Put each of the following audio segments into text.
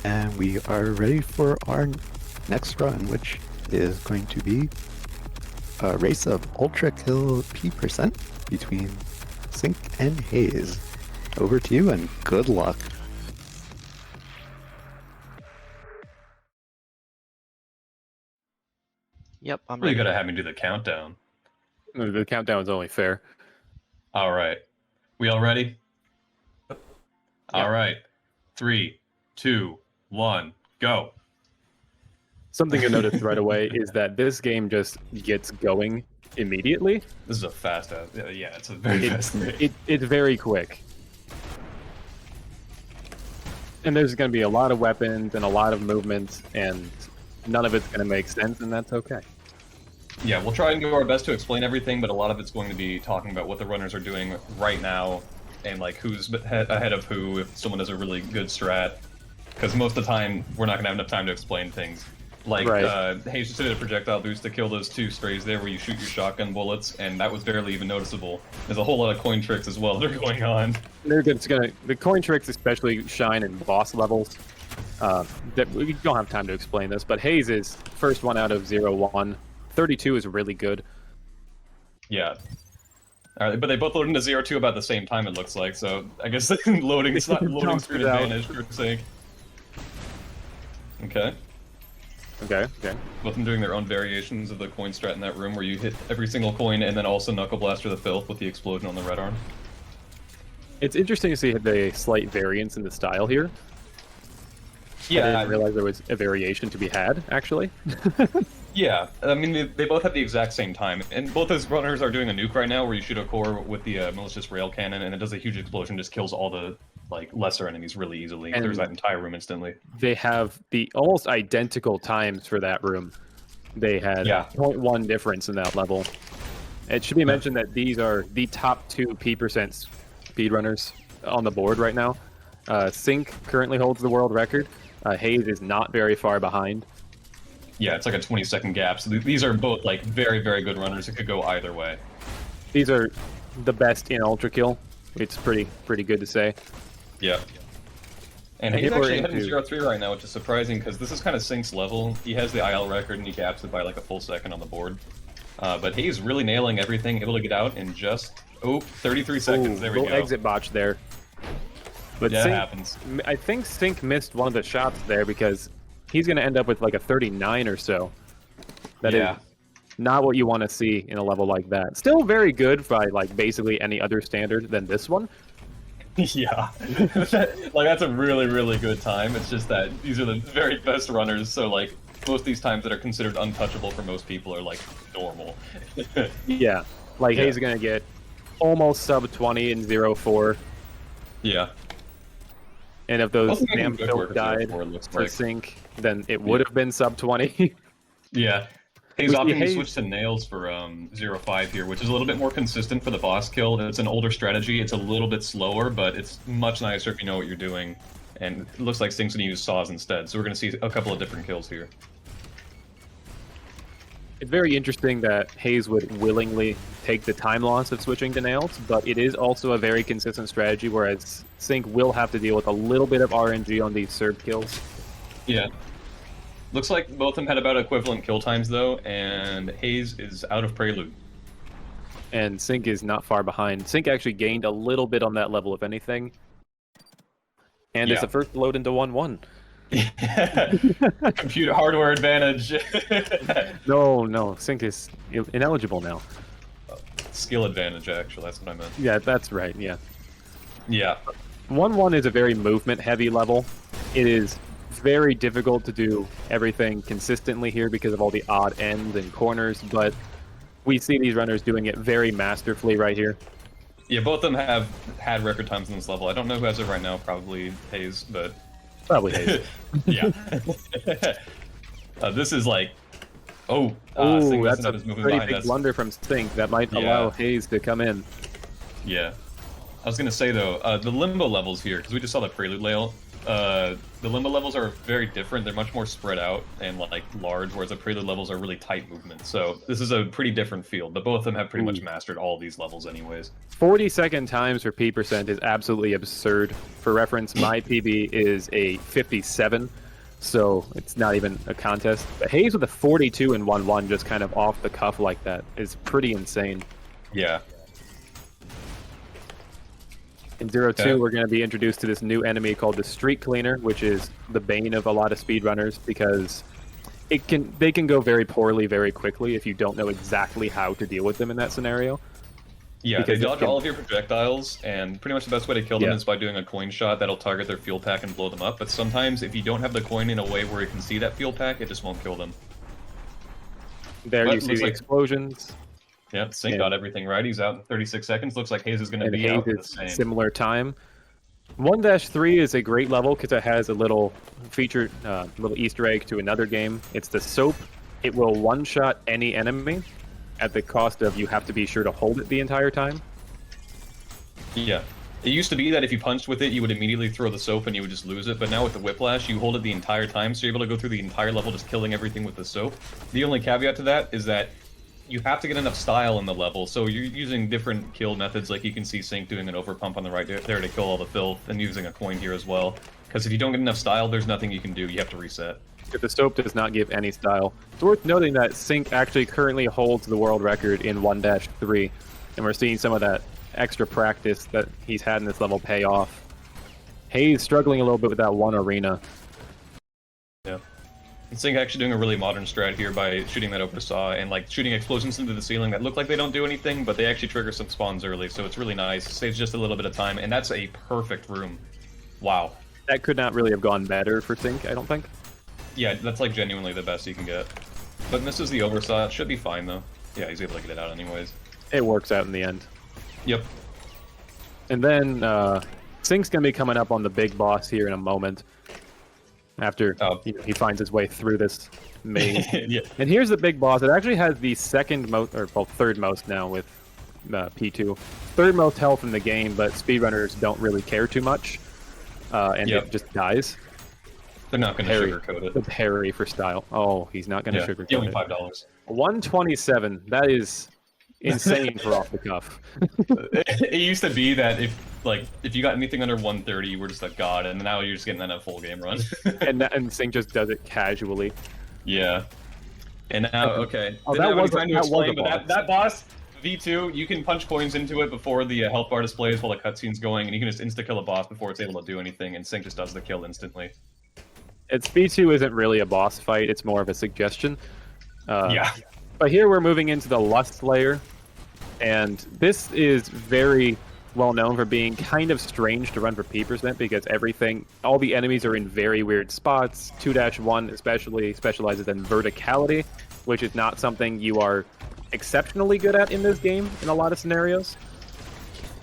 and we are ready for our next run, which is going to be a race of Ultrakill P% between Cynk and Haze. Over to you and good luck. Yep, I'm Really ready. good at having me do the countdown. The countdown is only fair. All right. We all ready? All right. 3, 2, 1, go. Something to notice right away is that this game just gets going immediately. This is a fast ass. Yeah, it's a very fast game. It's very quick. And there's going to be a lot of weapons and a lot of movement, and none of it's going to make sense, and that's okay. Yeah, we'll try and do our best to explain everything, but a lot of it's going to be talking about what the runners are doing right now, and like who's ahead of who if someone has a really good strat. Because most of the time, we're not going to have enough time to explain things. Like, Right. Haze just did a projectile boost to kill those 2 strays there where you shoot your shotgun bullets, and that was barely even noticeable. There's a whole lot of coin tricks as well that are going on. The coin tricks especially shine in boss levels. That we don't have time to explain this, but Haze is first one out of 0-1. 32 is really good. Yeah. All right, but they both load into 0-2 about the same time, it looks like, so I guess loading Jumps screen it out. advantage for Cynk. Okay. Okay. Both of them doing their own variations of the coin strat in that room where you hit every single coin and then also Knuckle Blaster the Filth with the explosion on the red arm. It's interesting to see the slight variance in the style here. Yeah, I didn't realize there was a variation to be had, actually. Yeah, I mean, they both have the exact same time, and both those runners are doing a nuke right now where you shoot a core with the malicious rail cannon, and it does a huge explosion, just kills all the like lesser enemies really easily. And There's that entire room instantly. They have the almost identical times for that room. They had Yeah. 0.1 difference in that level. It should be mentioned that these are the top 2 P% speedrunners on the board right now. Cynk currently holds the world record. Haze is not very far behind. Yeah, it's like a 20-second gap, so these are both like very, very good runners. It could go either way. These are the best in Ultrakill. It's pretty good to say. Yeah. And And he's we're actually heading into- 0-3 right now, which is surprising because this is kind of Sync's level. He has the IL record and he caps it by like a full second on the board. But he's really nailing everything, able to get out in just 33 seconds. There we Little go. exit botch there. But Yeah, it Cynk, happens. I think Cynk missed one of the shots there because he's going to end up with like a 39 or so. That is Yeah. not what you want to see in a level like that. Still very good by like basically any other standard than this one. Yeah, like that's a really, really good time. It's just that these are the very best runners, so like most of these times that are considered untouchable for most people are like normal. Yeah, like Yeah. he's going to get almost sub 20 in 0-4. Yeah. And if those Also making damn good filth work of died 0-4, it looks for like. Cynk, then it would have been sub 20. Yeah. He's We see opting to Haze- switch to nails for 0-5 here, which is a little bit more consistent for the boss kill. It's an older strategy. It's a little bit slower, but it's much nicer if you know what you're doing. And it looks like Sync's going to use saws instead, so we're going to see a couple of different kills here. It's very interesting that Haze would willingly take the time loss of switching to nails, but it is also a very consistent strategy, whereas Cynk will have to deal with a little bit of RNG on these serve kills. Yeah. Looks like both of them had about equivalent kill times, though, and Haze is out of Prelude. And Cynk is not far behind. Cynk actually gained a little bit on that level, if anything. And it's Yeah. the first load into 1-1. Computer hardware advantage. No, Cynk is ineligible now. Skill advantage, actually, that's what I meant. Yeah, that's right, yeah. Yeah. 1-1 is a very movement-heavy level. It is very difficult to do everything consistently here because of all the odd ends and corners, but we see these runners doing it very masterfully right here. Yeah, both of them have had record times on this level. I don't know who has it right now, probably Haze, but... Probably Haze. Yeah. This is like... Oh, Ooh, Cynk that's messing up a his movement pretty behind big us. blunder from Cynk. That might Yeah. allow Haze to come in. Yeah. I was gonna say though, the limbo levels here, because we just saw the prelude layout. The limbo levels are very different. They're much more spread out and like large, whereas the prelude levels are really tight movements. So this is a pretty different field, but both of them have pretty much mastered all these levels anyways. 40-second times for P% is absolutely absurd. For reference, my PB is a 57, so it's not even a contest. But Haze with a 42 and 1-1 just kind of off the cuff like that is pretty insane. Yeah. In 0-2, we're going to be introduced to this new enemy called the Street Cleaner, which is the bane of a lot of speedrunners because they can go very poorly very quickly if you don't know exactly how to deal with them in that scenario. Yeah, Because they dodge all of your projectiles, and pretty much the best way to kill them is by doing a coin shot that'll target their fuel pack and blow them up. But sometimes, if you don't have the coin in a way where you can see that fuel pack, it just won't kill them. There But you see looks the like- explosions. Yep, Sync got everything right. He's out in 36 seconds. Looks like Haze is going to And be out Haze in the is same. similar time. 1-3 is a great level because it has a little featured little Easter egg to another game. It's the soap. It will one-shot any enemy at the cost of you have to be sure to hold it the entire time. Yeah. It used to be that if you punched with it, you would immediately throw the soap and you would just lose it. But now with the whiplash, you hold it the entire time, so you're able to go through the entire level just killing everything with the soap. The only caveat to that is that you have to get enough style in the level, so you're using different kill methods, like you can see Sync doing an overpump on the right there to kill all the filth, and using a coin here as well. Because if you don't get enough style, there's nothing you can do, you have to reset. If the soap does not give any style. It's worth noting that Sync actually currently holds the world record in 1-3, and we're seeing some of that extra practice that he's had in this level pay off. Haze struggling a little bit with that one arena. Yeah. Sync actually doing a really modern strat here by shooting that over saw and like shooting explosions into the ceiling that look like they don't do anything, but they actually trigger some spawns early, so it's really nice. Saves just a little bit of time, and that's a perfect room. Wow. That could not really have gone better for Sync, I don't think. Yeah, that's like genuinely the best you can get. But misses the oversaw. It should be fine though. Yeah, he's able to get it out anyways. It works out in the end. Yep. And then Sync's going to be coming up on the big boss here in a moment. After he finds his way through this maze. Yeah. And here's the big boss. It actually has the second most, or well, third most now with P2. Third most health in the game, but speedrunners don't really care too much. And it just dies. They're not going to sugarcoat it. The parry for style. Oh, he's not going to sugarcoat only it. $5. 127. That is insane for off the cuff. It used to be that if you got anything under 130, you were just a god, and now you're just getting that in a full game run. and Sync just does it casually. Yeah. And now, okay. Oh, Didn't that have was, any time to that explain, was a but that boss, V2, you can punch coins into it before the health bar displays while the cutscene's going, and you can just insta-kill a boss before it's able to do anything, and Sync just does the kill instantly. It's V2 isn't really a boss fight, it's more of a suggestion. Yeah. But here we're moving into the Lust layer, and this is very well known for being kind of strange to run for P% because all the enemies are in very weird spots. 2-1 especially specializes in verticality, which is not something you are exceptionally good at in this game in a lot of scenarios.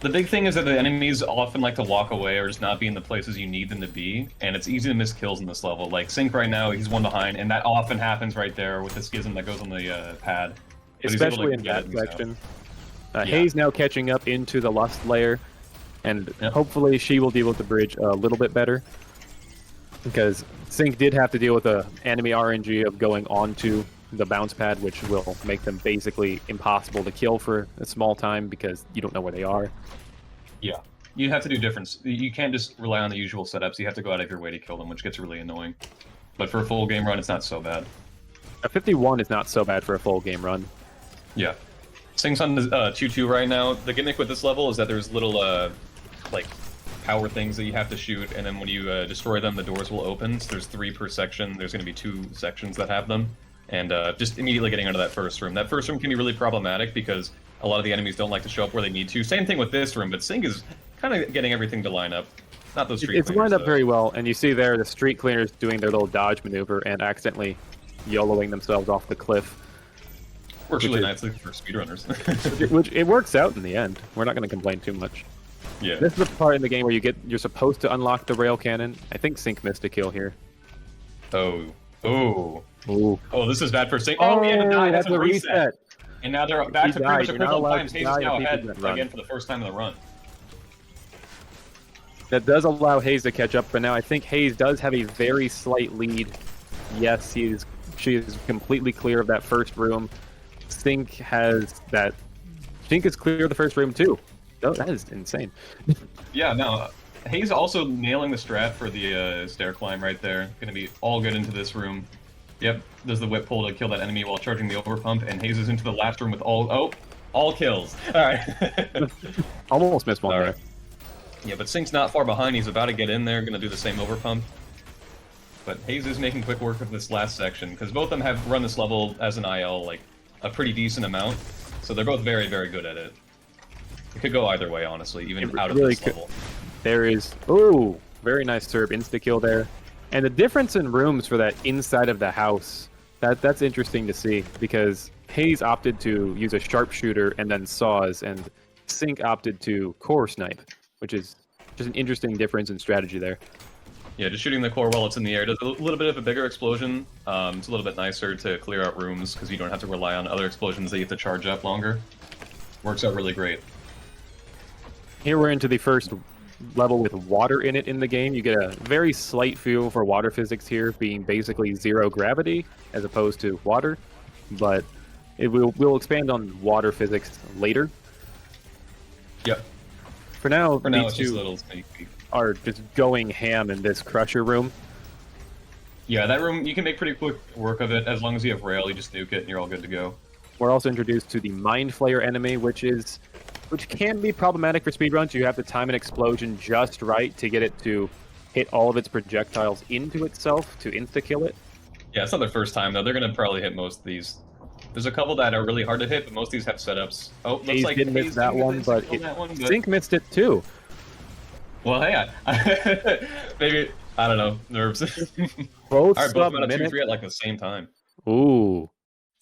The big thing is that the enemies often like to walk away or just not be in the places you need them to be, and it's easy to miss kills in this level. Like Sync right now, he's one behind, and that often happens right there with the schism that goes on the pad. But he's able Especially to in get that it section. Haze now catching up into the Lust layer, and Yep. hopefully she will deal with the bridge a little bit better. Because Sync did have to deal with the enemy RNG of going onto the bounce pad, which will make them basically impossible to kill for a small time because you don't know where they are. Yeah. You have to do different. You can't just rely on the usual setups. You have to go out of your way to kill them, which gets really annoying. But for a full game run, it's not so bad. A 51 is not so bad for a full game run. Yeah. Sync's on the 2-2 right now. The gimmick with this level is that there's little, like, power things that you have to shoot, and then when you destroy them, the doors will open. So there's 3 per section. There's going to be 2 sections that have them. And just immediately getting out of that first room. That first room can be really problematic because a lot of the enemies don't like to show up where they need to. Same thing with this room, but Sync is kind of getting everything to line up. Not those street It's cleaners, lined up though. very well, and you see there the street cleaners doing their little dodge maneuver and accidentally YOLOing themselves off the cliff. Works really nicely for speedrunners. Which it works out in the end. We're not going to complain too much. Yeah. This is the part in the game where you're supposed to unlock the rail cannon. I think Sync missed a kill here. Oh. Oh. Ooh. Oh, this is bad for Sync. Oh, yeah, that's a reset. And now they're back to pretty much You're not equivalent allowed times. to Haze is die now in a ahead P% run. again for the first time in the run. That does allow Haze to catch up, but now I think Haze does have a very slight lead. Yes, she is completely clear of that first room. Cynk has that. Cynk is clear of the first room too. Oh, that is insane. Yeah, no. Haze also nailing the strat for the stair climb right there. Gonna be all good into this room. Yep, does the whip pull to kill that enemy while charging the overpump, and Haze is into the last room with all kills. Alright. Almost missed one there. Yeah, but Cynk's not far behind. He's about to get in there, gonna do the same overpump. But Haze is making quick work of this last section, because both of them have run this level as an IL, like, a pretty decent amount. So they're both very, very good at it. It could go either way, honestly, even out of this level. There is... Ooh! Very nice serve, insta-kill there. And the difference in rooms for that inside of the house, that's interesting to see, because Haze opted to use a sharpshooter and then saws, and Cynk opted to core snipe, which is just an interesting difference in strategy there. Yeah, just shooting the core while it's in the air does a little bit of a bigger explosion. It's a little bit nicer to clear out rooms, because you don't have to rely on other explosions that you have to charge up longer. Works out really great. Here we're into the first level with water in it in the game. You get a very slight feel for water physics here, being basically zero gravity as opposed to water, but we'll expand on water physics later. Yep. For now, it's just a little sneaky. Are just going ham in this crusher room. Yeah, that room, you can make pretty quick work of it. As long as you have rail, you just nuke it and you're all good to go. We're also introduced to the Mind Flayer enemy, which can be problematic for speedruns. You have to time an explosion just right to get it to hit all of its projectiles into itself to insta-kill it. Yeah, it's not their first time, though. They're going to probably hit most of these. There's a couple that are really hard to hit, but most of these have setups. Oh, looks like didn't miss that one, but Cynk missed it too. Well, hey, maybe, I don't know, nerves. Both Alright, both about a 2-3 at like the same time. Ooh.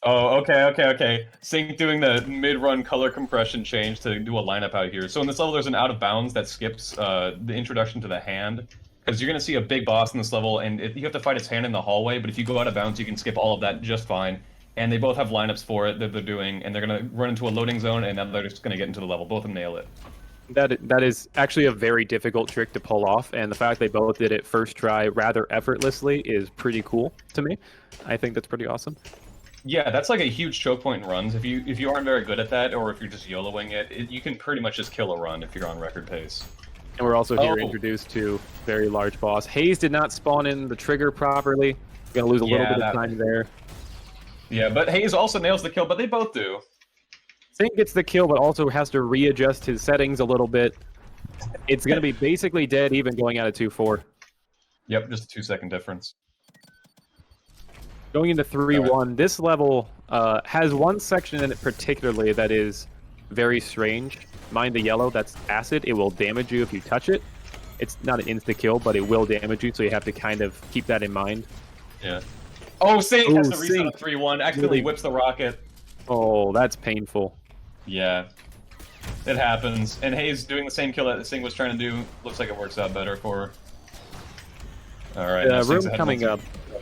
Oh, okay. Cynk doing the mid-run color compression change to do a lineup out here. So in this level, there's an out of bounds that skips the introduction to the hand. Because you're going to see a big boss in this level, and you have to fight its hand in the hallway, but if you go out of bounds, you can skip all of that just fine. And they both have lineups for it that they're doing, and they're going to run into a loading zone, and then they're just going to get into the level. Both of them nail it. That is actually a very difficult trick to pull off, and the fact they both did it first try rather effortlessly is pretty cool to me. I think that's pretty awesome. Yeah, that's like a huge choke point in runs. If you aren't very good at that, or if you're just YOLOing it, you can pretty much just kill a run if you're on record pace. And we're also here introduced to very large boss. Haze did not spawn in the trigger properly. Gonna lose a little bit of time there. Yeah, but Haze also nails the kill, but they both do. Cynk gets the kill, but also has to readjust his settings a little bit. It's going to be basically dead even going out of 2-4. Yep, just a 2-second difference. Going into 3-1, this level has one section in it particularly that is very strange. Mind the yellow, that's acid. It will damage you if you touch it. It's not an insta-kill, but it will damage you, so you have to kind of keep that in mind. Yeah. Oh, Cynk has to reset at 3-1, accidentally whips the rocket. Oh, that's painful. Yeah, it happens. And Haze doing the same kill that Cynk was trying to do. Looks like it works out better for her. Alright, room coming up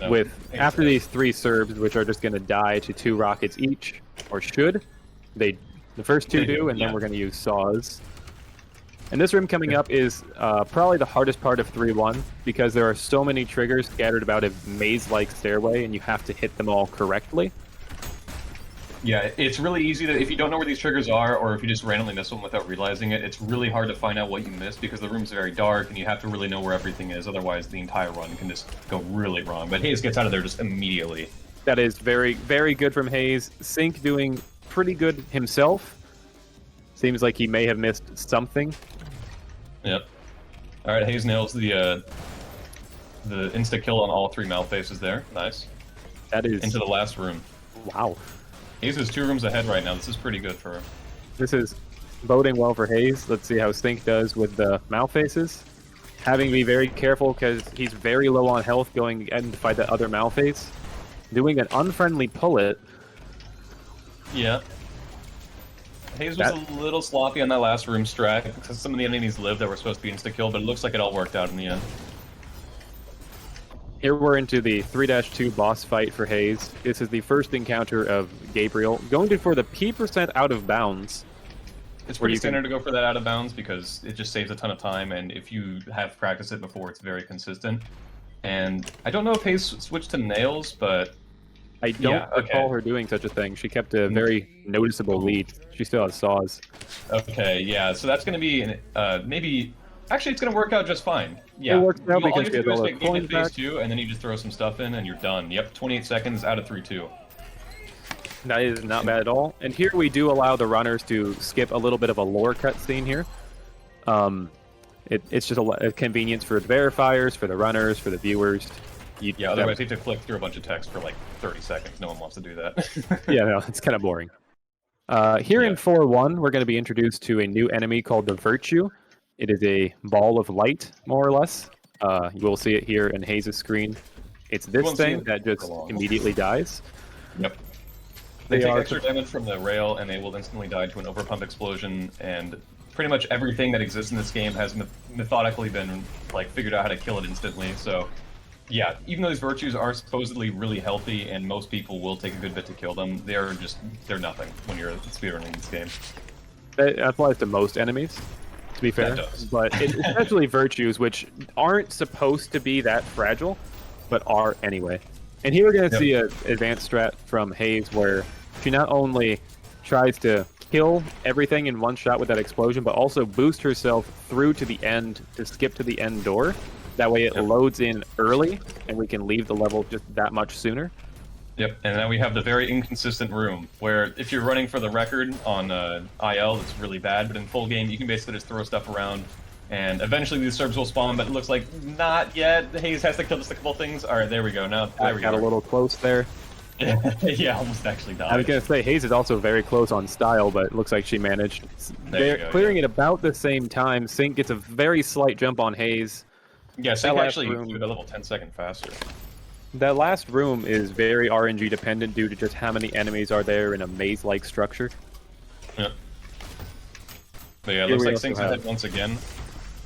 with, after these 3 Serbs, which are just going to die to 2 rockets each, or should. The first 2 do, and then we're going to use saws. And this room coming up is probably the hardest part of 3-1, because there are so many triggers scattered about a maze-like stairway, and you have to hit them all correctly. Yeah, it's really easy to, if you don't know where these triggers are, or if you just randomly miss one without realizing it, it's really hard to find out what you missed because the room's very dark and you have to really know where everything is, otherwise the entire run can just go really wrong. But Haze gets out of there just immediately. That is very, very good from Haze. Cynk doing pretty good himself. Seems like he may have missed something. Yep. Alright, Haze nails the insta-kill on all 3 mouth faces there. Nice. That is... Into the last room. Wow. Haze is 2 rooms ahead right now. This is pretty good for her. This is boding well for Haze. Let's see how Cynk does with the mouth faces. Having to be very careful because he's very low on health going in to fight that other mouth face. Doing an unfriendly pullet. Yeah. Haze was a little sloppy on that last room strat because some of the enemies lived that were supposed to be insta-kill, but it looks like it all worked out in the end. Here we're into the 3-2 boss fight for Haze. This is the first encounter of Gabriel. Going for the P% out of bounds. It's pretty standard to go for that out of bounds because it just saves a ton of time, and if you have practiced it before, it's very consistent. And I don't know if Haze switched to nails, but I don't recall her doing such a thing. She kept a very noticeable lead. She still has saws. Okay, yeah, so that's going to be maybe. Actually, it's going to work out just fine. Yeah, it works out all because you have to do is make coins phase back. 2, and then you just throw some stuff in, and you're done. Yep, 28 seconds out of 3-2. That is not bad at all. And here we do allow the runners to skip a little bit of a lore cutscene here. It's just a convenience for the verifiers, for the runners, for the viewers. Otherwise you have to click through a bunch of text for like 30 seconds. No one wants to do that. Yeah, no, it's kind of boring. Here in 4-1, we're going to be introduced to a new enemy called the Virtue. It is a ball of light, more or less. You will see it here in Haze's screen. It's this thing that just immediately dies. Yep. They take extra damage from the rail, and they will instantly die to an overpump explosion, and pretty much everything that exists in this game has methodically been figured out how to kill it instantly, so yeah, even though these virtues are supposedly really healthy and most people will take a good bit to kill them, they're nothing when you're speedrunning this game. That applies to most enemies, to be fair, but especially virtues, which aren't supposed to be that fragile, but are anyway. And here we're going to see an advanced strat from Haze where she not only tries to kill everything in one shot with that explosion, but also boost herself through to the end to skip to the end door. That way it loads in early, and we can leave the level just that much sooner. Yep, and then we have the very inconsistent room, where if you're running for the record on IL, it's really bad, but in full game, you can basically just throw stuff around, and eventually these Serbs will spawn, but it looks like not yet. Haze has to kill just a couple things. Alright, there we go. Now, there we go. Got a little close there. Yeah, almost actually died. I was going to say, Haze is also very close on style, but it looks like she managed. They're clearing it about the same time. Cynk gets a very slight jump on Haze. Yeah, Cynk actually moved a level 10 seconds faster. That last room is very RNG dependent due to just how many enemies are there in a maze-like structure. Yeah. But yeah, it looks like Cynk's ahead once again.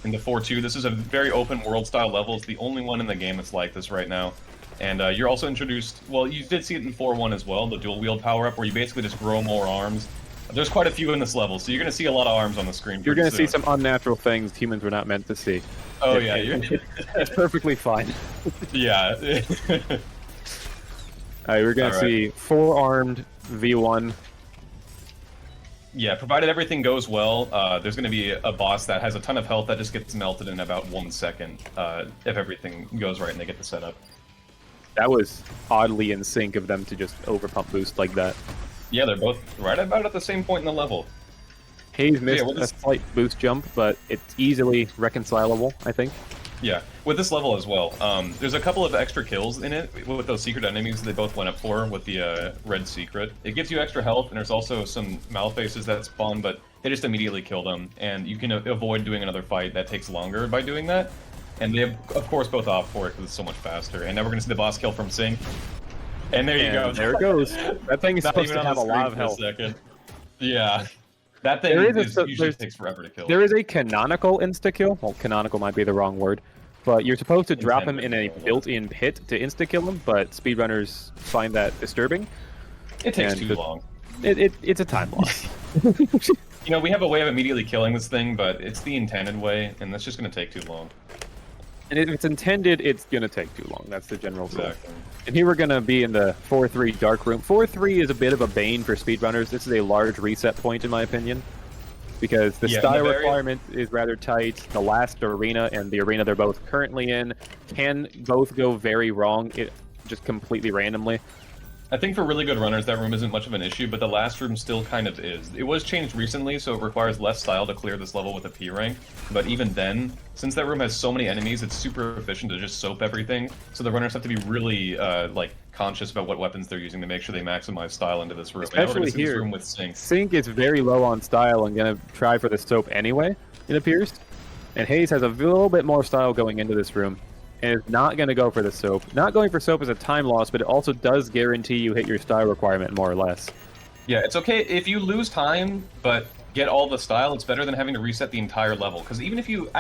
In the 4-2, this is a very open world style level. It's the only one in the game that's like this right now. And you're also introduced, well, you did see it in 4-1 as well, the dual wield power-up, where you basically just grow more arms. There's quite a few in this level, so you're going to see a lot of arms on the screen. You're going to see some unnatural things humans were not meant to see. Oh, yeah. It's perfectly fine. Yeah. Alright, we're going to see 4-armed V1. Yeah, provided everything goes well, there's going to be a boss that has a ton of health that just gets melted in about 1 second, if everything goes right and they get the setup. That was oddly in sync of them to just overpump boost like that. Yeah, they're both right about at the same point in the level. Haze missed a slight boost jump, but it's easily reconcilable, I think. Yeah, with this level as well. There's a couple of extra kills in it with those secret enemies they both went up for with the red secret. It gives you extra health, and there's also some Malfaces that spawn, but they just immediately kill them, and you can avoid doing another fight that takes longer by doing that. And they, of course, both opt for it because it's so much faster. And now we're going to see the boss kill from Cynk. And there you go. There it goes. That thing is supposed to have a lot of health. Yeah. That thing usually takes forever to kill. There is a canonical insta-kill. Well, canonical might be the wrong word. But you're supposed to drop him in a built-in pit to insta-kill him, but speedrunners find that disturbing. It takes too long. It's a time loss. You know, we have a way of immediately killing this thing, but it's the intended way, and that's just going to take too long. And if it's intended, it's going to take too long. That's the general rule. And here we're going to be in the 4-3 dark room. 4-3 is a bit of a bane for speedrunners. This is a large reset point, in my opinion, because the style requirement is rather tight. The last arena and the arena they're both currently in can both go very wrong, just completely randomly. I think for really good runners, that room isn't much of an issue, but the last room still kind of is. It was changed recently, so it requires less style to clear this level with a P rank, but even then, since that room has so many enemies, it's super efficient to just soap everything, so the runners have to be really, conscious about what weapons they're using to make sure they maximize style into this room. Especially here, this room with Cynk. Cynk is very low on style and going to try for the soap anyway, it appears. And Haze has a little bit more style going into this room. And is not going to go for the soap. Not going for soap is a time loss, but it also does guarantee you hit your style requirement more or less. Yeah, it's okay if you lose time, but get all the style, it's better than having to reset the entire level. Because even if you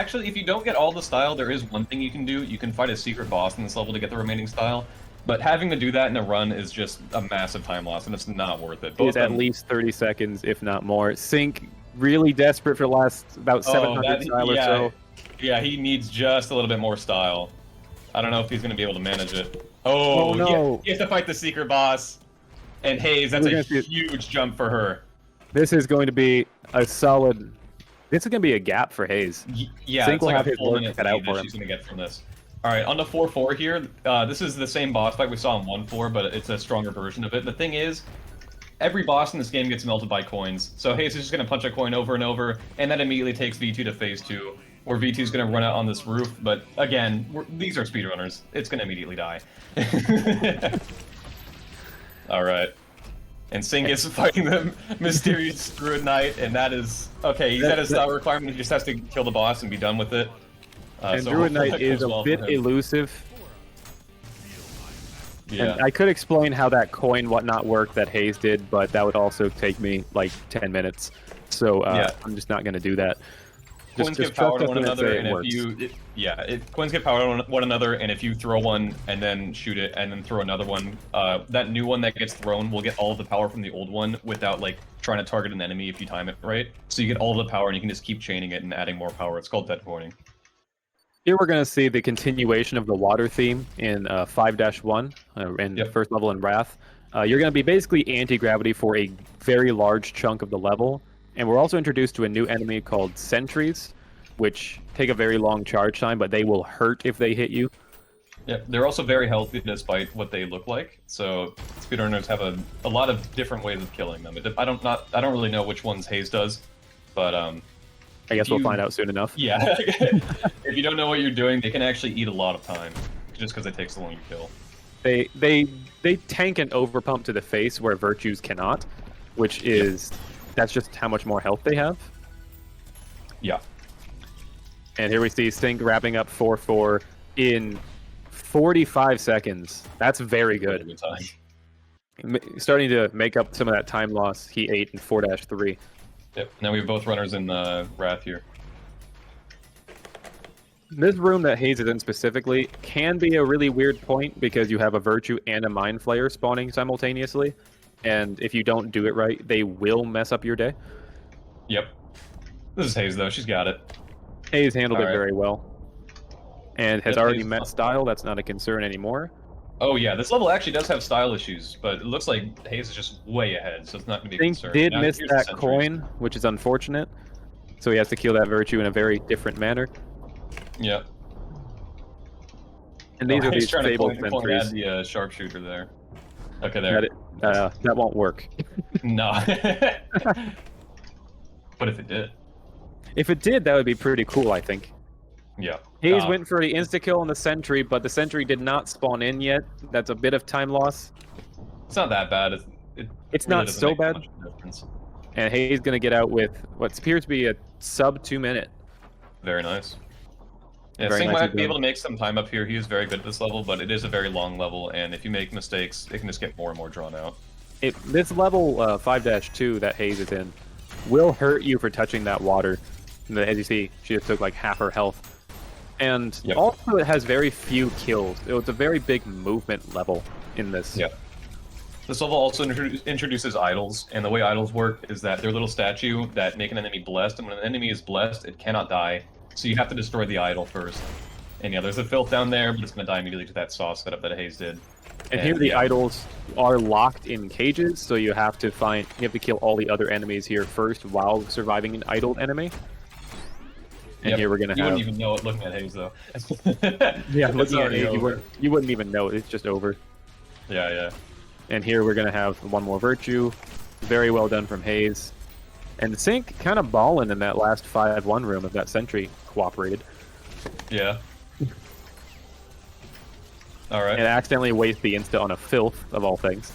don't get all the style, there is one thing you can do. You can fight a secret boss in this level to get the remaining style. But having to do that in a run is just a massive time loss, and it's not worth it. It's at least 30 seconds, if not more. Cynk really desperate for the last about 700 style or so. Yeah, he needs just a little bit more style. I don't know if he's going to be able to manage it. Oh, no. He has to fight the secret boss. And Haze, that's a huge jump for her. This is going to be a solid... This is going to be a gap for Haze. Yeah, Sync it's will like have a his full work minute cut out lead for that him. she's going to get from this. Alright, on the 4-4 here, this is the same boss fight we saw in 1-4, but it's a stronger version of it. The thing is, every boss in this game gets melted by coins. So Haze is just going to punch a coin over and over, and that immediately takes V2 to phase 2, where V2 is going to run out on this roof, but again, these are speedrunners. It's going to immediately die. Alright. And Sync is fighting the mysterious Druid Knight, and that is... Okay, he's at his style requirement, he just has to kill the boss and be done with it. And so Druid Knight is a well bit elusive. Yeah. And I could explain how that coin whatnot worked that Haze did, but that would also take me like 10 minutes. So I'm just not going to do that. Coins give power to one another, and coins give power to one another, and if you throw one and then shoot it and then throw another one, that new one that gets thrown will get all of the power from the old one without like trying to target an enemy if you time it right. So you get all of the power, and you can just keep chaining it and adding more power. It's called dead coining. Here we're going to see the continuation of the water theme in 5-1 and first level in Wrath. You're going to be basically anti-gravity for a very large chunk of the level. And we're also introduced to a new enemy called Sentries, which take a very long charge time, but they will hurt if they hit you. Yeah, they're also very healthy despite what they look like. So speedrunners have a lot of different ways of killing them. I don't really know which ones Haze does, but I guess we'll find out soon enough. Yeah, if you don't know what you're doing, they can actually eat a lot of time just because it takes so long to kill. They tank and overpump to the face where virtues cannot, which is that's just how much more health they have. Yeah. And here we see Sync wrapping up 4-4 in 45 seconds. That's very good. Good time. Starting to make up some of that time loss he ate in 4-3. Yep. Now we have both runners in Wrath here. This room that Haze is in specifically can be a really weird point because you have a Virtue and a Mind Flayer spawning simultaneously. And if you don't do it right, they will mess up your day. Yep. This is Haze, though. She's got it. Haze handled it very well. And has already met style. That's not a concern anymore. Oh, yeah. This level actually does have style issues, but it looks like Haze is just way ahead, so it's not going to be a concern. Did miss that coin, which is unfortunate. So he has to kill that Virtue in a very different manner. Yep. And these are these fabled sentries. The sharpshooter there. Okay, there. That won't work. No. But if it did. If it did, that would be pretty cool, I think. Yeah. Haze went for the insta-kill on the sentry, but the sentry did not spawn in yet. That's a bit of time loss. It's not that bad. It's really not so bad. And Haze going to get out with what appears to be a sub 2 minute. Very nice. Yeah, Sync might be able to make some time up here. He is very good at this level, but it is a very long level, and if you make mistakes, it can just get more and more drawn out. This level 5-2 that Haze is in will hurt you for touching that water. As you see, she just took like half her health. And also it has very few kills. It was a very big movement level in this. Yeah. This level also introduces idols, and the way idols work is that they're a little statue that make an enemy blessed, and when an enemy is blessed, it cannot die. So you have to destroy the idol first. And yeah, there's a filth down there, but it's going to die immediately to that sauce setup that Haze did. And here the idols are locked in cages, so you have to kill all the other enemies here first while surviving an idle enemy. And here we're going to have... You wouldn't even know it looking at Haze, though. Yeah, looking at Haze, you wouldn't even know. It's just over. Yeah, yeah. And here we're going to have one more Virtue. Very well done from Haze. And Sync kind of balling in that last 5-1 room if that sentry cooperated. Yeah. Alright. And accidentally waste the insta on a filth, of all things.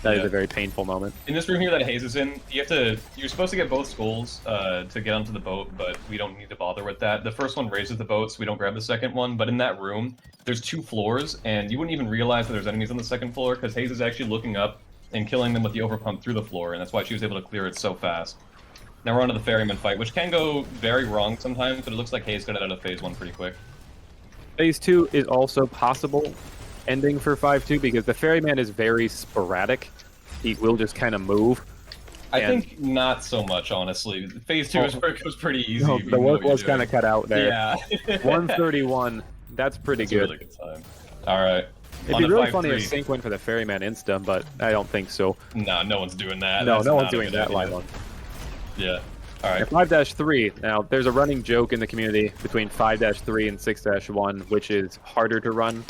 That is a very painful moment. In this room here that Haze is in, you're supposed to get both skulls to get onto the boat, but we don't need to bother with that. The first one raises the boat, so we don't grab the second one, but in that room, there's 2 floors, and you wouldn't even realize that there's enemies on the second floor, because Haze is actually looking up and killing them with the overpump through the floor, and that's why she was able to clear it so fast. Now we're on to the ferryman fight, which can go very wrong sometimes, but it looks like Haze got it out of phase 1 pretty quick. Phase 2 is also possible ending for 5-2 because the ferryman is very sporadic. He will just kind of move. I think not so much, honestly. Phase 2 was pretty easy. No, the work was kind of cut out there. Yeah. 131. That's pretty good. A really good time. All right. It'd be really funny if Sync went for the Ferryman Insta, but I don't think so. No, no one's doing that. No, no one's doing that live on. Yeah. All right. 5-3. Now, there's a running joke in the community between 5-3 and 6-1, which is harder to run.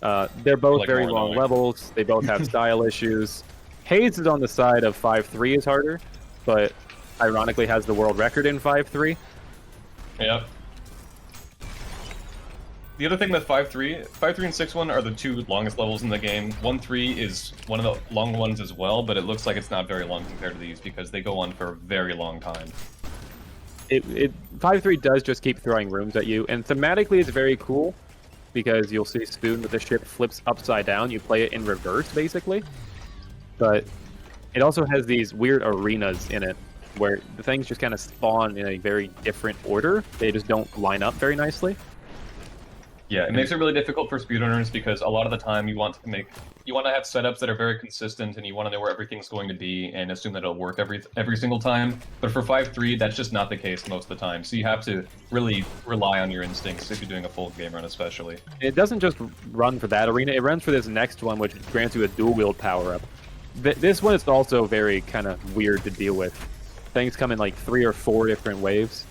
They're both Like very more long annoying. levels. They both have style issues. Haze is on the side of 5-3 is harder, but ironically has the world record in 5-3. Yep. The other thing with 5-3 and 6-1 are the two longest levels in the game. 1-3 is one of the long ones as well, but it looks like it's not very long compared to these because they go on for a very long time. 5-3 does just keep throwing rooms at you, and thematically it's very cool because you'll see soon that the ship flips upside down. You play it in reverse, basically. But it also has these weird arenas in it where the things just kind of spawn in a very different order. They just don't line up very nicely. Yeah, it makes it really difficult for speedrunners because a lot of the time you want to have setups that are very consistent and you want to know where everything's going to be and assume that it'll work every single time. But for 5-3, that's just not the case most of the time. So you have to really rely on your instincts if you're doing a full game run, especially. It doesn't just run for that arena; it runs for this next one, which grants you a dual wield power up. This one is also very kind of weird to deal with. Things come in like 3 or 4 different waves.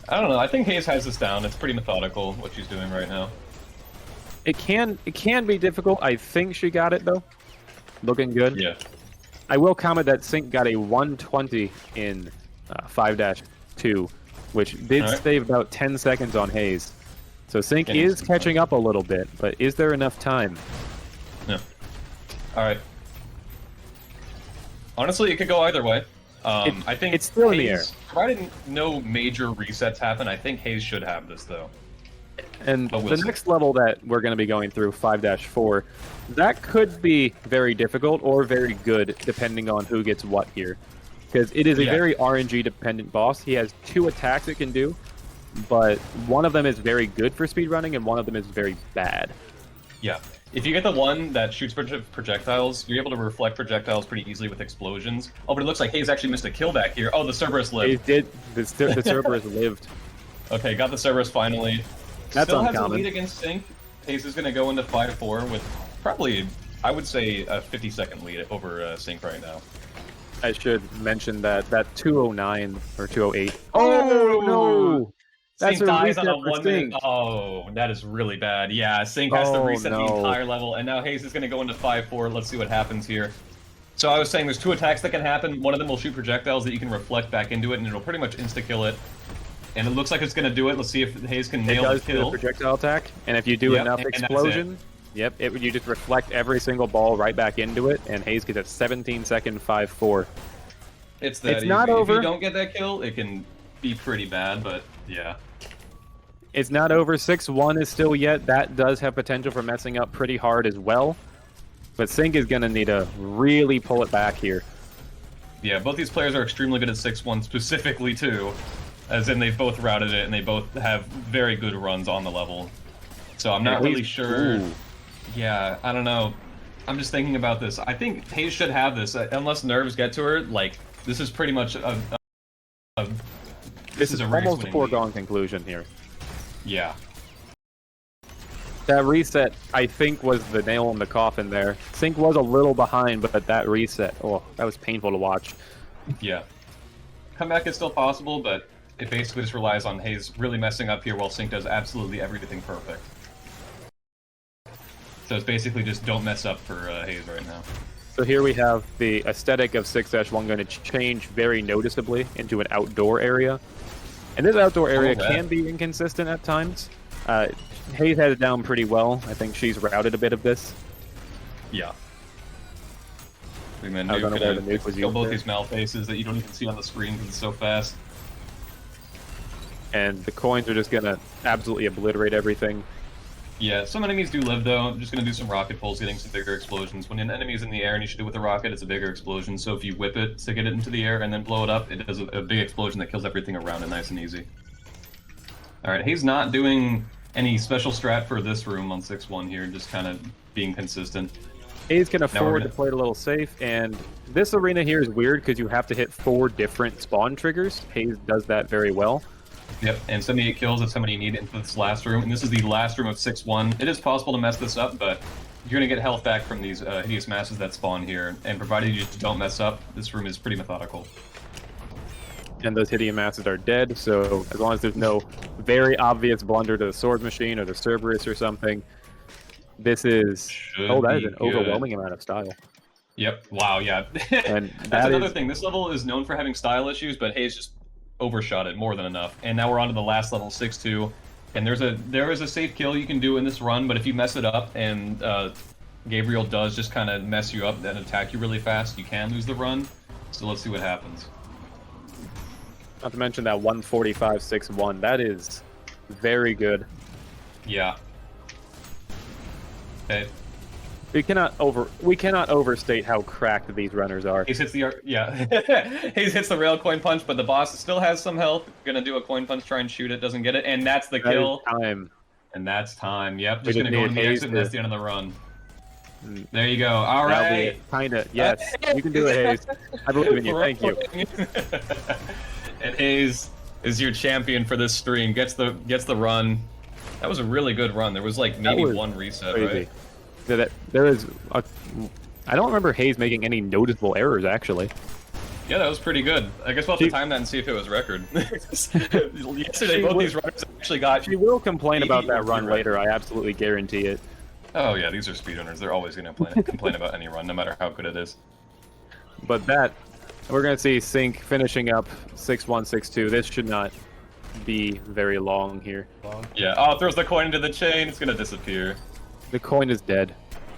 I don't know. I think Haze has this down. It's pretty methodical what she's doing right now. It can be difficult. I think she got it though. Looking good. Yeah. I will comment that Sync got a 120 in 5-2, which did save about 10 seconds on Haze. So Sync is catching up a little bit, but is there enough time? Yeah. All right. Honestly, it could go either way. I think it's still in the air. Provided no major resets happen, I think Haze should have this, though. And But the next level that we're going to be going through, 5-4, that could be very difficult or very good, depending on who gets what here. Because it is a very RNG-dependent boss. He has 2 attacks it can do, but one of them is very good for speedrunning, and one of them is very bad. Yeah. If you get the one that shoots projectiles, you're able to reflect projectiles pretty easily with explosions. Oh, but it looks like Haze actually missed a kill back here. Oh, the Cerberus lived. He did. The Cerberus lived. Okay, got the Cerberus finally. That's Still uncommon. has a lead against Sync. Haze is going to go into 5-4 with probably, I would say, a 50-second lead over Sync right now. I should mention that 209 or 208. Oh, no! That's Sync a dies on reset a for 1 minute. Sync. Oh, that is really bad. Yeah, Sync has to reset the no. entire level, and now Haze is going to go into 5-4. Let's see what happens here. So I was saying there's 2 attacks that can happen. One of them will shoot projectiles that you can reflect back into it, and it'll pretty much insta-kill it. And it looks like it's going to do it. Let's see if Haze can nail the kill. The projectile attack, and if you do enough and that's explosion, you just reflect every single ball right back into it, and Haze gets a 17-second 5-4. It's that easy. not over. If you don't get that kill, it can be pretty bad, but yeah. It's not over. 6-1 is still yet. That does have potential for messing up pretty hard as well. But Sync is going to need to really pull it back here. Yeah, both these players are extremely good at 6-1 specifically, too. As in, they've both routed it, and they both have very good runs on the level. So I'm not really sure. Ooh. Yeah, I don't know. I'm just thinking about this. I think Haze should have this, unless nerves get to her. Like, this is pretty much This is a almost a race-winning foregone conclusion here. Yeah. That reset, I think, was the nail in the coffin there. Sync was a little behind, but that reset, oh, that was painful to watch. Yeah. Comeback is still possible, but it basically just relies on Haze really messing up here while Sync does absolutely everything perfect. So it's basically just don't mess up for Haze right now. So here we have the aesthetic of 6-1 going to change very noticeably into an outdoor area. And this outdoor area can be inconsistent at times. Haze had it down pretty well. I think she's routed a bit of this. Yeah. I don't know where the nuke was kill used both there. these Mal faces that you don't even see on the screen because it's so fast. And the coins are just going to absolutely obliterate everything. Yeah, some enemies do live though. I'm just going to do some rocket pulls, getting some bigger explosions. When an enemy is in the air and you shoot it with a rocket, it's a bigger explosion. So if you whip it to get it into the air and then blow it up, it does a big explosion that kills everything around it nice and easy. Alright, he's not doing any special strat for this room on 6-1 here, just kind of being consistent. Haze can afford to play it a little safe, and this arena here is weird because you have to hit 4 different spawn triggers. Haze does that very well. Yep, and 78 kills, that's how many you need into this last room, and this is the last room of 6-1. It is possible to mess this up, but you're going to get health back from these hideous masses that spawn here, and provided you just don't mess up, this room is pretty methodical. And those hideous masses are dead, so as long as there's no very obvious blunder to the sword machine or the Cerberus or something, this is... that is an overwhelming amount of style. Yep, wow, yeah. And that's another thing. This level is known for having style issues, but Haze just overshot it more than enough. And now we're on to the last level, 6-2. And there is a safe kill you can do in this run, but if you mess it up and Gabriel does just kind of mess you up and attack you really fast, you can lose the run. So let's see what happens. Not to mention that 145.61. That is very good. Yeah. Okay. We cannot overstate how cracked these runners are. Haze hits the Haze hits the rail coin punch, but the boss still has some health. Gonna do a coin punch, try and shoot it, doesn't get it, and that's the kill. Time. And that's time. Yep, just gonna go in the exit, and that's the end of the run. There you go. All right. Kinda. Yes, you can do it, Haze. I believe in you. Thank you. And Haze is your champion for this stream. Gets the run. That was a really good run. There was like maybe one reset, crazy. right? I don't remember Haze making any noticeable errors, actually. Yeah, that was pretty good. I guess we'll have to time that and see if it was record. Yesterday, both these runners actually got... She will complain about that run later, I absolutely guarantee it. Oh yeah, these are speedrunners. They're always going to complain about any run, no matter how good it is. But we're going to see Cynk finishing up 6-1, 6-2. This should not be very long here. Yeah, oh, throws the coin into the chain, it's going to disappear. The coin is dead.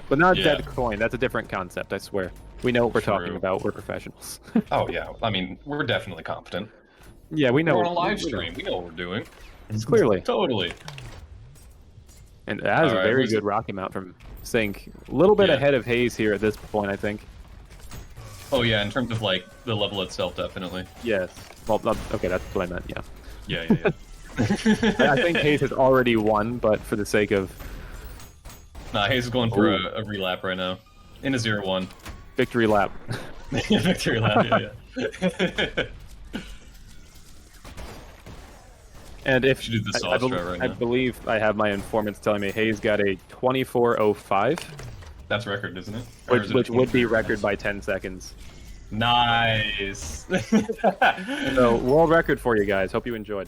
But not a dead coin, that's a different concept, I swear. We know what we're talking about, we're professionals. Oh yeah, I mean, we're definitely competent. Yeah, we know. We're on a live stream, we know what we're doing. Clearly. Totally. And that is a very good rocket mount from Cynk. A little bit ahead of Haze here at this point, I think. Oh yeah, in terms of like the level itself, definitely. Yes. Well, okay, that's what I meant, yeah. Yeah. I think Haze has already won, but for the sake of... Nah, Haze is going for a relap right now. In a 0-1. Victory lap. Victory lap, yeah. And if you do the I believe I have my informants telling me Haze got a 24:05. That's record, isn't it? Which would be record by 10 seconds. Nice. So, world record for you guys. Hope you enjoyed.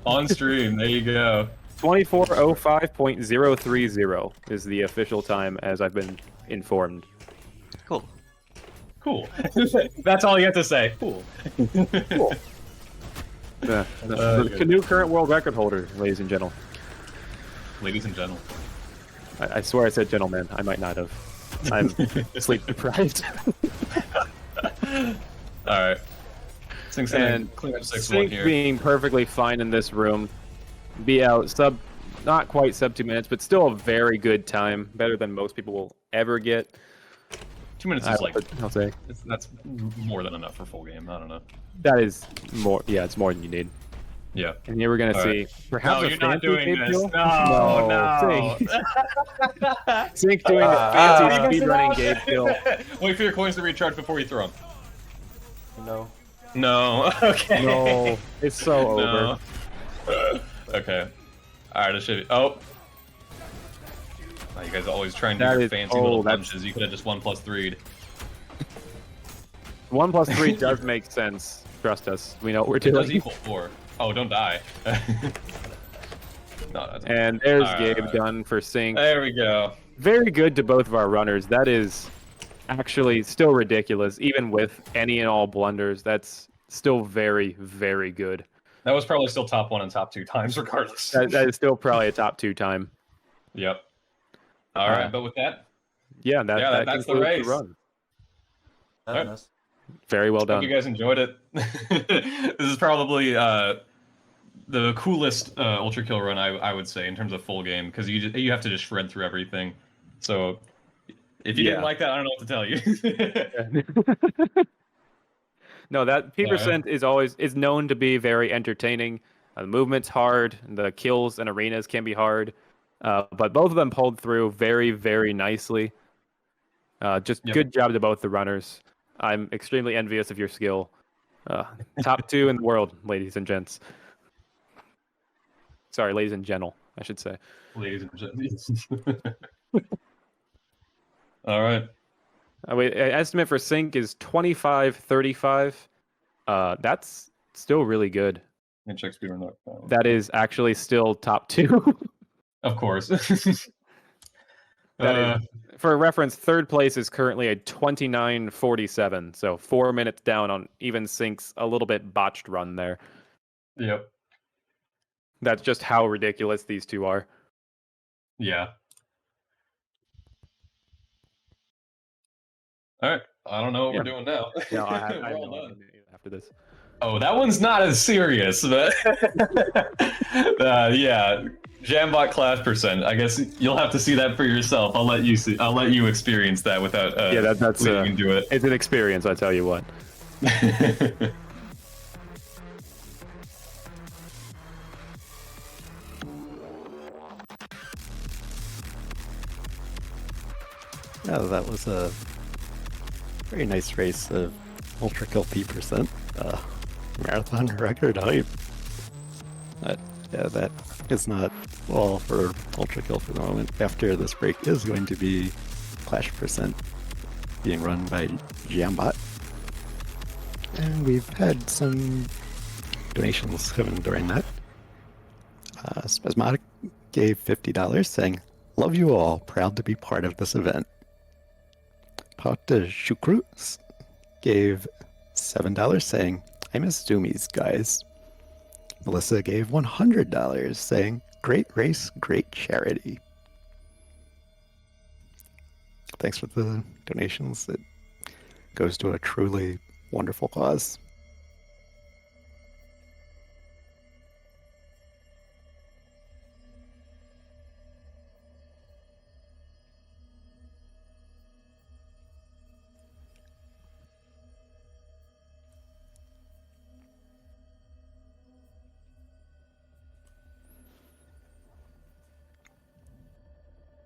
On stream, there you go. 24:05.030 is the official time, as I've been informed. Cool. That's all you have to say. Cool. The new current world record holder, ladies and gentlemen. Ladies and gentlemen. I swear I said gentlemen. I might not have. I'm sleep deprived. Alright. And Cynk being perfectly fine in this room. Be out not quite sub 2 minutes, but still a very good time. Better than most people will ever get. 2 minutes is like... I'll say. That's more than enough for full game. I don't know. That is more... Yeah, it's more than you need. Yeah. And here we're going to see... Perhaps no, you're not doing this. Kill? No. Cynk doing a fancy speedrunning game kill. Wait for your coins to recharge before you throw them. No. Okay. No. It's so over. Okay. Alright, it should be... Oh. You guys always try and do your fancy little punches. You could have just 1+3'd. 1+3 does make sense. Trust us. We know what we're doing. It does equal 4. Oh, don't die. No, that's and there's Gabe done for Cynk. There we go. Very good to both of our runners. That is actually still ridiculous. Even with any and all blunders, that's still very, very good. That was probably still top 1 and top 2 times regardless. That is still probably a top 2 time. Yep. All right, but with that, that's the race. Run. Nice. Very well done. Hope you guys enjoyed it. This is probably the coolest Ultrakill run I would say in terms of full game because you have to just shred through everything. So if you didn't like that, I don't know what to tell you. No, that P% is known to be very entertaining. The movement's hard. The kills and arenas can be hard. But both of them pulled through very, very nicely. Just Yep. good job to both the runners. I'm extremely envious of your skill. Top 2 in the world, ladies and gents. Sorry, ladies and gentle, I should say. Ladies and gentlemen. All right. Estimate for Sync is 25-35. That's still really good. And check speedrun.com. That is actually still top 2. Of course. That is, for reference, third place is currently a 29:47, so 4 minutes down on even Sync's a little bit botched run there. Yep. That's just how ridiculous these two are. Yeah. All right. I don't know what we're doing now. Yeah, I have We're all no done. idea after this. Oh, that one's not as serious, but yeah, Jambot class percent. I guess you'll have to see that for yourself. I'll let you see. I'll let you experience that without. That's you can do it. It's an experience, I tell you what. Yeah, that was a very nice race of Ultrakill P%. Marathon record hype. Yeah, that is not all for Ultrakill for the moment. After this break is going to be Clash % being run by Jambot. And we've had some donations coming during that. Spasmodic gave $50 saying, "Love you all, proud to be part of this event." Pauta Shukru gave $7 saying, "I miss Doomies, guys." Melissa gave $100 saying, "Great race, great charity." Thanks for the donations. It goes to a truly wonderful cause.